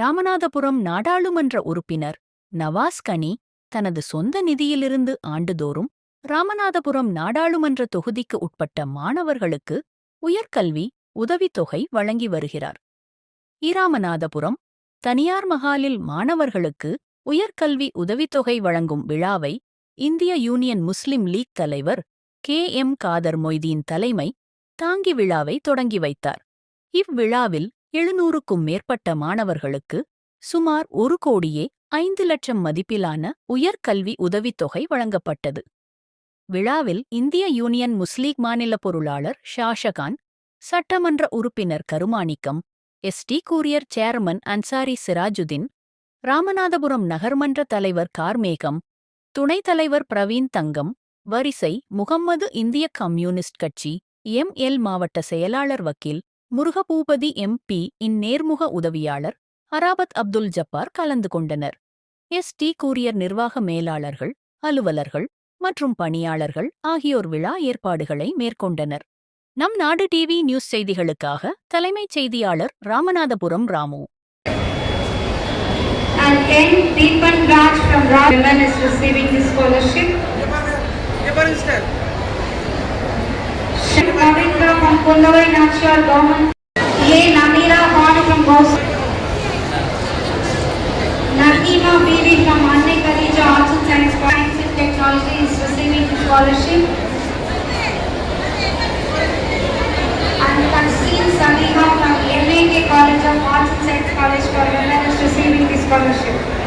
ராமநாதபுரம் நாடாளுமன்ற உறுப்பினர் நவாஸ் கனி தனது சொந்த நிதியிலிருந்து ஆண்டுதோறும் ராமநாதபுரம் நாடாளுமன்ற தொகுதிக்கு உட்பட்ட மாணவர்களுக்கு உயர்கல்வி உதவித்தொகை வழங்கி வருகிறார். இராமநாதபுரம் தனியார் மகாலில் மாணவர்களுக்கு உயர்கல்வி உதவித்தொகை வழங்கும் விழாவை இந்திய யூனியன் முஸ்லிம் லீக் தலைவர் KM காதர் மொய்தீன் தலைமை தாங்கி விழாவை தொடங்கி வைத்தார். இவ்விழாவில் 700க்கும் மேற்பட்ட மாணவர்களுக்கு சுமார் 1,05,00,000 மதிப்பிலான உயர்கல்வி உதவித்தொகை வழங்கப்பட்டது. விழாவில் இந்திய யூனியன் முஸ்லீக் மாநில பொருளாளர் ஷாஷகான், சட்டமன்ற உறுப்பினர் Karumanickam, ST courier chairman Ansari Sirajudeen, Ramanathapuram நகர்மன்ற தலைவர் கார்மேகம், துணைத் தலைவர் பிரவீன் தங்கம், வரிசை முகம்மது இந்திய கம்யூனிஸ்ட் கட்சி ML மாவட்ட செயலாளர் வக்கீல் முருகபூபதி MP இன் நேர்முக உதவியாளர் அராபத் அப்துல் ஜப்பார் கலந்து கொண்டனர். ST கூரியர் நிர்வாக மேலாளர்கள், அலுவலர்கள் மற்றும் பணியாளர்கள் ஆகியோர் விழா ஏற்பாடுகளை மேற்கொண்டனர். நம் நாடு TV நியூஸ் செய்திகளுக்காக தலைமைச் செய்தியாளர் Ramanathapuram Ramu. And N. Deepan Raj from Raj Women is receiving the scholarship. Ravindra from Pullavai Natural Government. A. Namira Hall from Gos. Nagima Bibi from Anne Khadija Arts and Science and Technology is receiving the scholarship. And Taksin Saliha from MAK College of Arts and Science College for Women is receiving the scholarship.